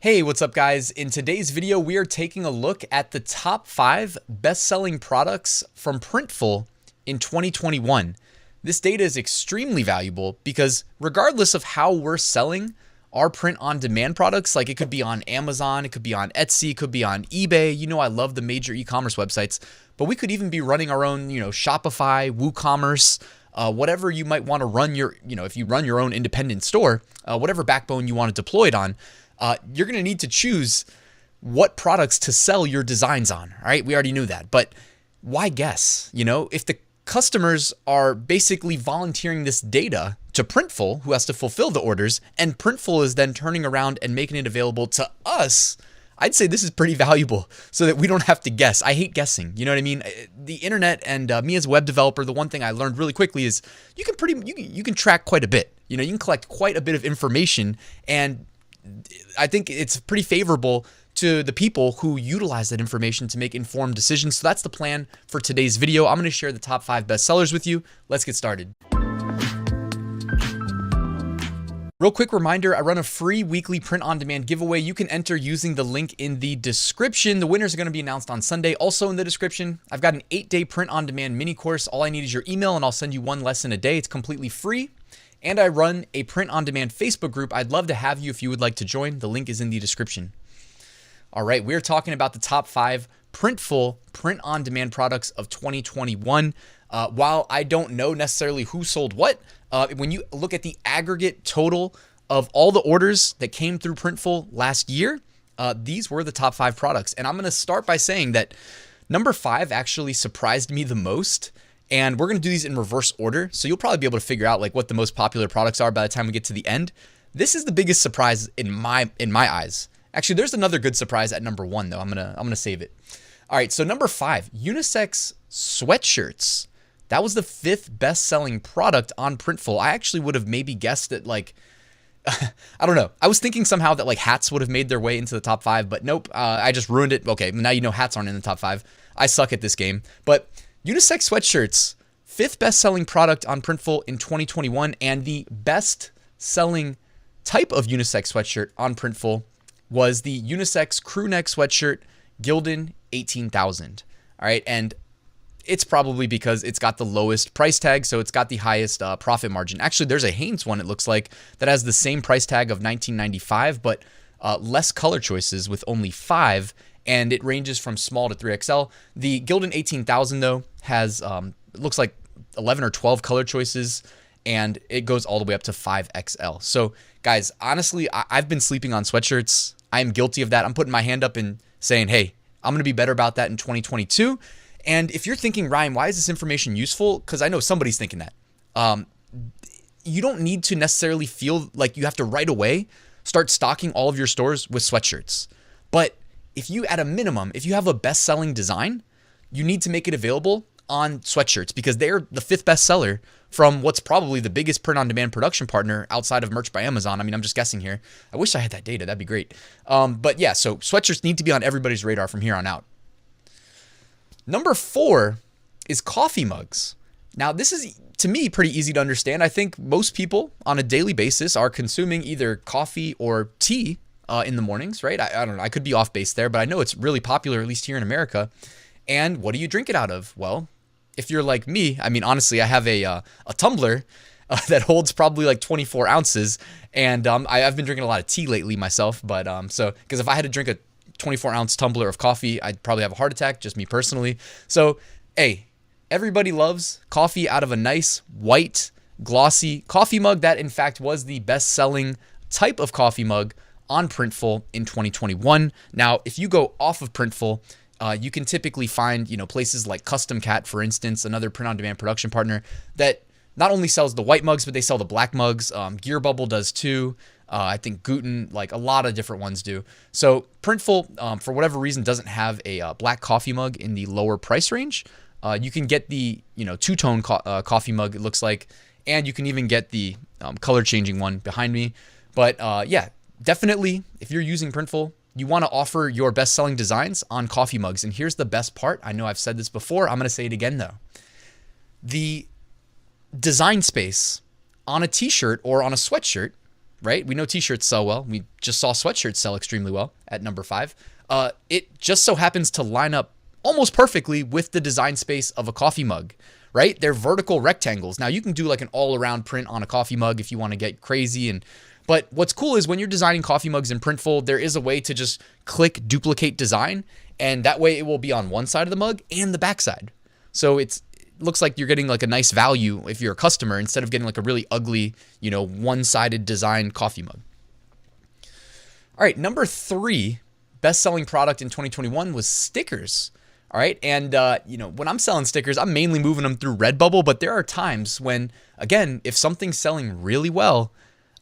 Hey, what's up guys? In today's video, we are taking a look at the top 5 best-selling products from Printful in 2021. This data is extremely valuable because regardless of how we're selling our print-on-demand products, like it could be on Amazon, it could be on Etsy, it could be on eBay. You know, I love the major e-commerce websites, but we could even be running our own, Shopify, WooCommerce, whatever you might want to run your, if you run your own independent store, whatever backbone you want to deploy it on. You're going to need to choose what products to sell your designs on, right? We already knew that, but why guess? If the customers are basically volunteering this data to Printful, who has to fulfill the orders, and Printful is then turning around and making it available to us, I'd say this is pretty valuable so that we don't have to guess. I hate guessing. You know what I mean? The internet and me as a web developer, the one thing I learned really quickly is you can track quite a bit. You can collect quite a bit of information, and I think it's pretty favorable to the people who utilize that information to make informed decisions. So that's the plan for today's video. I'm going to share the top 5 bestsellers with you. Let's get started. Real quick reminder, I run a free weekly print-on-demand giveaway. You can enter using the link in the description. The winners are going to be announced on Sunday. Also in the description, I've got an 8-day print-on-demand mini course. All I need is your email and I'll send you one lesson a day. It's completely free. And I run a print-on-demand Facebook group. I'd love to have you if you would like to join. The link is in the description. All right, we're talking about the top 5 Printful print-on-demand products of 2021. While I don't know necessarily who sold what, when you look at the aggregate total of all the orders that came through Printful last year, these were the top 5 products. And I'm going to start by saying that number 5 actually surprised me the most. And we're going to do these in reverse order. So you'll probably be able to figure out like what the most popular products are by the time we get to the end. This is the biggest surprise in my eyes. Actually, there's another good surprise at number 1 though. I'm going to save it. All right. So number 5, Unisex Sweatshirts. That was the 5th best-selling product on Printful. I actually would have maybe guessed that like, I don't know. I was thinking somehow that like hats would have made their way into the top 5, but nope. I just ruined it. Okay. Now you know hats aren't in the top 5. I suck at this game, but Unisex Sweatshirts, 5th best-selling product on Printful in 2021, and the best-selling type of unisex sweatshirt on Printful was the unisex crew neck sweatshirt Gildan 18,000. All right, and it's probably because it's got the lowest price tag, so it's got the highest profit margin. Actually, there's a Hanes one, it looks like, that has the same price tag of $19.95, but less color choices with only 5. And it ranges from small to 3XL. The Gildan 18,000 though has it looks like 11 or 12 color choices, and it goes all the way up to 5XL. So guys, honestly, I've been sleeping on sweatshirts. I am guilty of that. I'm putting my hand up and saying, hey, I'm going to be better about that in 2022. And if you're thinking, Ryan, why is this information useful? Because I know somebody's thinking that. You don't need to necessarily feel like you have to right away start stocking all of your stores with sweatshirts. But if you, at a minimum, if you have a best-selling design, you need to make it available on sweatshirts because they're the 5th bestseller from what's probably the biggest print-on-demand production partner outside of Merch by Amazon. I mean, I'm just guessing here. I wish I had that data. That'd be great. But yeah, so sweatshirts need to be on everybody's radar from here on out. Number 4 is coffee mugs. Now, this is, to me, pretty easy to understand. I think most people on a daily basis are consuming either coffee or tea in the mornings, right? I don't know. I could be off base there, but I know it's really popular, at least here in America. And what do you drink it out of? Well, if you're like me, I mean, honestly, I have a tumbler that holds probably like 24 ounces. And I've been drinking a lot of tea lately myself. But because if I had to drink a 24-ounce tumbler of coffee, I'd probably have a heart attack, just me personally. So, hey, everybody loves coffee out of a nice, white, glossy coffee mug. That, in fact, was the best-selling type of coffee mug on Printful in 2021. Now, if you go off of Printful, you can typically find, places like Custom Cat, for instance, another print-on-demand production partner that not only sells the white mugs, but they sell the black mugs. Gear Bubble does too. I think Guten, like a lot of different ones do. So Printful, for whatever reason, doesn't have a black coffee mug in the lower price range. You can get the, two-tone coffee mug, it looks like, and you can even get the color-changing one behind me. But yeah, definitely, if you're using Printful, you want to offer your best-selling designs on coffee mugs. And here's the best part. I know I've said this before. I'm going to say it again, though. The design space on a t-shirt or on a sweatshirt right? We know t-shirts sell well. We just saw sweatshirts sell extremely well at number 5. It just so happens to line up almost perfectly with the design space of a coffee mug, right? They're vertical rectangles. Now you can do like an all-around print on a coffee mug if you want to get crazy. But what's cool is when you're designing coffee mugs in Printful, there is a way to just click duplicate design, and that way it will be on one side of the mug and the back side. So it looks like you're getting like a nice value if you're a customer instead of getting like a really ugly, one-sided design coffee mug. All right, number 3 best-selling product in 2021 was stickers. All right. And, when I'm selling stickers, I'm mainly moving them through Redbubble, but there are times when, again, if something's selling really well,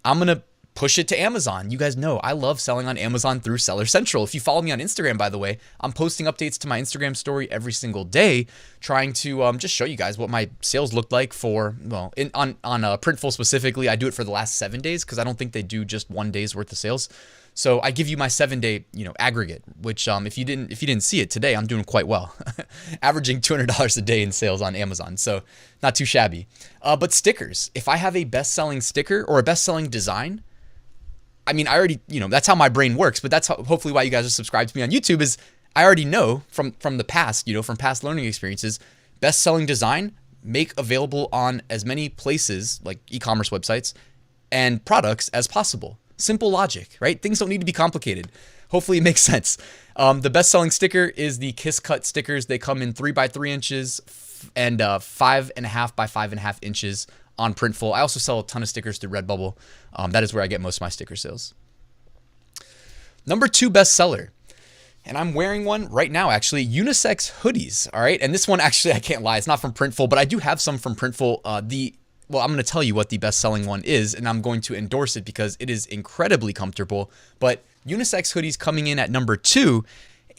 I'm going to push it to Amazon. You guys know I love selling on Amazon through Seller Central. If you follow me on Instagram, by the way, I'm posting updates to my Instagram story every single day, trying to just show you guys what my sales looked like on Printful specifically. I do it for the last 7 days because I don't think they do just 1 day's worth of sales. So I give you my 7-day, aggregate, which if you didn't see it today, I'm doing quite well, averaging $200 a day in sales on Amazon. So not too shabby. But stickers, if I have a best-selling sticker or a best-selling design, I mean, I already, that's how my brain works. But that's hopefully why you guys are subscribed to me on YouTube is I already know from the past, from past learning experiences, best-selling design, make available on as many places like e-commerce websites and products as possible. Simple logic, right? Things don't need to be complicated. Hopefully it makes sense. The best-selling sticker is the Kiss Cut stickers. They come in 3 by 3 inches and 5.5 by 5.5 inches on Printful. I also sell a ton of stickers through Redbubble. That is where I get most of my sticker sales. Number 2 bestseller, and I'm wearing one right now, actually, Unisex Hoodies. All right, and this one actually, I can't lie, it's not from Printful, but I do have some from Printful. I'm going to tell you what the best-selling one is, and I'm going to endorse it because it is incredibly comfortable. But Unisex Hoodies coming in at number 2,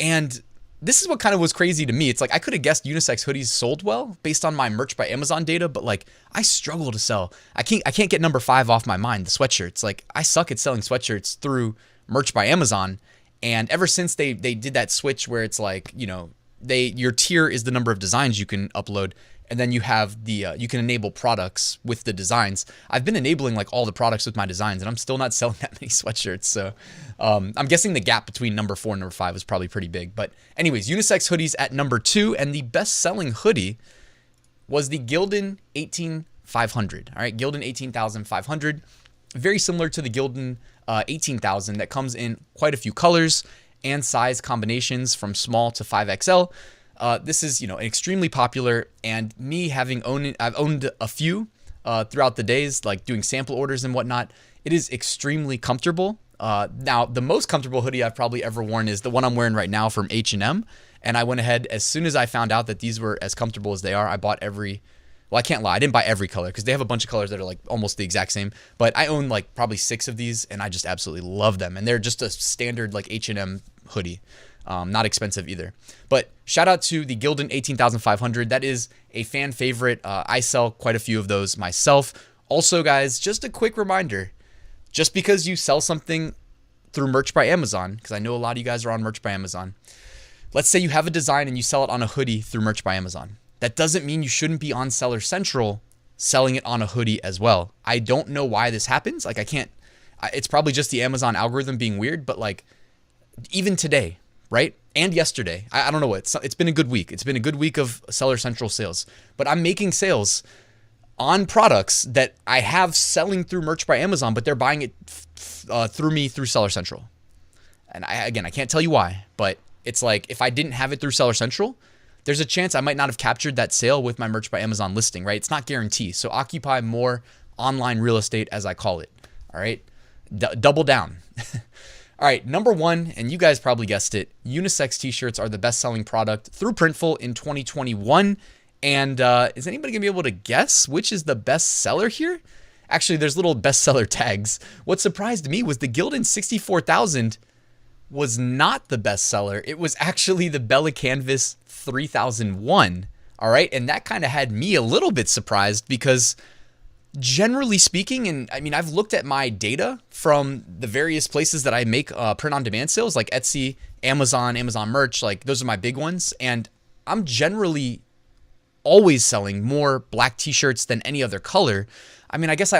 and this is what kind of was crazy to me. It's like I could have guessed Unisex Hoodies sold well based on my Merch by Amazon data, but like I struggle to sell. I can't get number 5 off my mind, the sweatshirts. Like I suck at selling sweatshirts through Merch by Amazon, and ever since they did that switch where it's like, your tier is the number of designs you can upload, and then you have you can enable products with the designs. I've been enabling like all the products with my designs, and I'm still not selling that many sweatshirts. So I'm guessing the gap between number 4 and number 5 was probably pretty big. But anyways, Unisex Hoodies at number 2, and the best-selling hoodie was the Gildan 18500. All right, Gildan 18500, very similar to the Gildan 18000 that comes in quite a few colors and size combinations from small to 5XL. This is, extremely popular, and me I've owned a few throughout the days, like doing sample orders and whatnot. It is extremely comfortable. Now, the most comfortable hoodie I've probably ever worn is the one I'm wearing right now from H&M, and I went ahead, as soon as I found out that these were as comfortable as they are, I bought I can't lie, I didn't buy every color because they have a bunch of colors that are like almost the exact same, but I own like probably 6 of these, and I just absolutely love them, and they're just a standard like H&M hoodie. Not expensive either. But shout out to the Gildan 18500. That is a fan favorite. I sell quite a few of those myself. Also, guys, just a quick reminder, just because you sell something through Merch by Amazon, because I know a lot of you guys are on Merch by Amazon. Let's say you have a design and you sell it on a hoodie through Merch by Amazon. That doesn't mean you shouldn't be on Seller Central selling it on a hoodie as well. I don't know why this happens. Like it's probably just the Amazon algorithm being weird, but like even today, right? And yesterday, I don't know what, it's been a good week. It's been a good week of Seller Central sales, but I'm making sales on products that I have selling through Merch by Amazon, but they're buying it through me through Seller Central. And I can't tell you why, but it's like, if I didn't have it through Seller Central, there's a chance I might not have captured that sale with my Merch by Amazon listing, right? It's not guaranteed. So occupy more online real estate, as I call it. All right. Double down. All right, number 1, and you guys probably guessed it, unisex t-shirts are the best-selling product through Printful in 2021. And is anybody going to be able to guess which is the best seller here? Actually, there's little bestseller tags. What surprised me was the Gildan 64000 was not the bestseller. It was actually the Bella Canvas 3001. All right, and that kind of had me a little bit surprised because generally speaking, and I mean, I've looked at my data from the various places that I make print-on-demand sales, like Etsy, Amazon Merch, like those are my big ones. And I'm generally always selling more black t-shirts than any other color. I mean, I guess I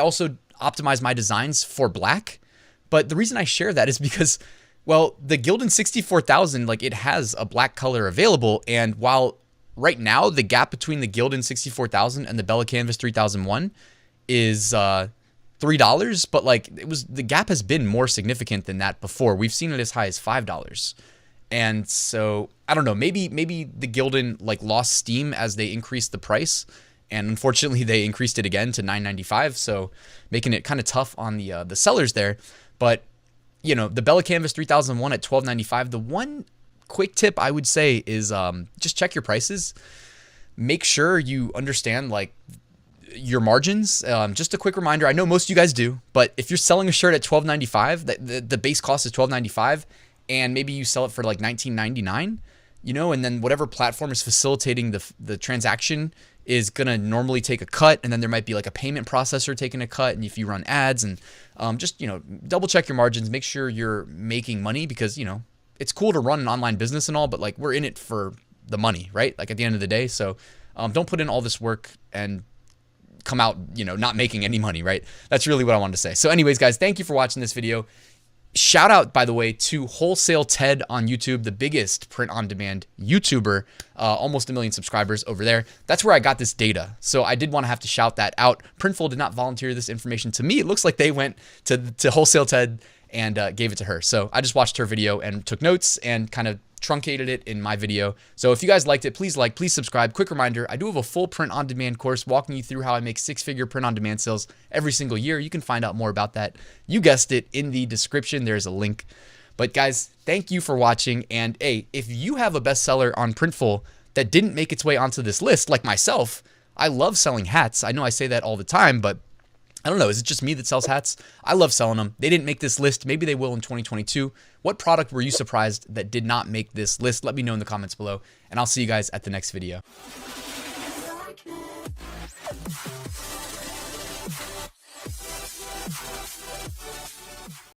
optimize my designs for black. But the reason I share that is because, well, the Gildan 64,000, like it has a black color available. And while right now the gap between the Gildan 64,000 and the Bella Canvas 3001 is $3, but like the gap has been more significant than that before. We've seen it as high as $5. And so I don't know, maybe the Gildan like lost steam as they increased the price. And unfortunately, they increased it again to $9.95, so making it kind of tough on the sellers there. But you know, the Bella Canvas 3001 at $12.95. The one quick tip I would say is just check your prices. Make sure you understand like your margins. Just a quick reminder. I know most of you guys do, but if you're selling a shirt at $12.95, the base cost is $12.95, and maybe you sell it for like $19.99. You know, and then whatever platform is facilitating the transaction is gonna normally take a cut, and then there might be like a payment processor taking a cut, and if you run ads, and just, you know, double check your margins, make sure you're making money, because, you know, it's cool to run an online business and all, but like we're in it for the money, right? Like at the end of the day. So don't put in all this work and come out, you know, not making any money, right? That's really what I wanted to say. So anyways, guys, thank you for watching this video. Shout out, by the way, to Wholesale Ted on YouTube, the biggest print-on-demand YouTuber, almost 1 million subscribers over there. That's where I got this data, so I did want to have to shout that out. Printful did not volunteer this information to me. It looks like they went to Wholesale Ted and gave it to her. So I just watched her video and took notes and kind of truncated it in my video. So if you guys liked it, please like, please subscribe. Quick reminder, I do have a full print-on-demand course walking you through how I make 6-figure print-on-demand sales every single year. You can find out more about that. You guessed it, in the description. There's a link. But guys, thank you for watching. And hey, if you have a bestseller on Printful that didn't make its way onto this list, like myself, I love selling hats. I know I say that all the time, but I don't know. Is it just me that sells hats? I love selling them. They didn't make this list. Maybe they will in 2022. What product were you surprised that did not make this list? Let me know in the comments below, and I'll see you guys at the next video.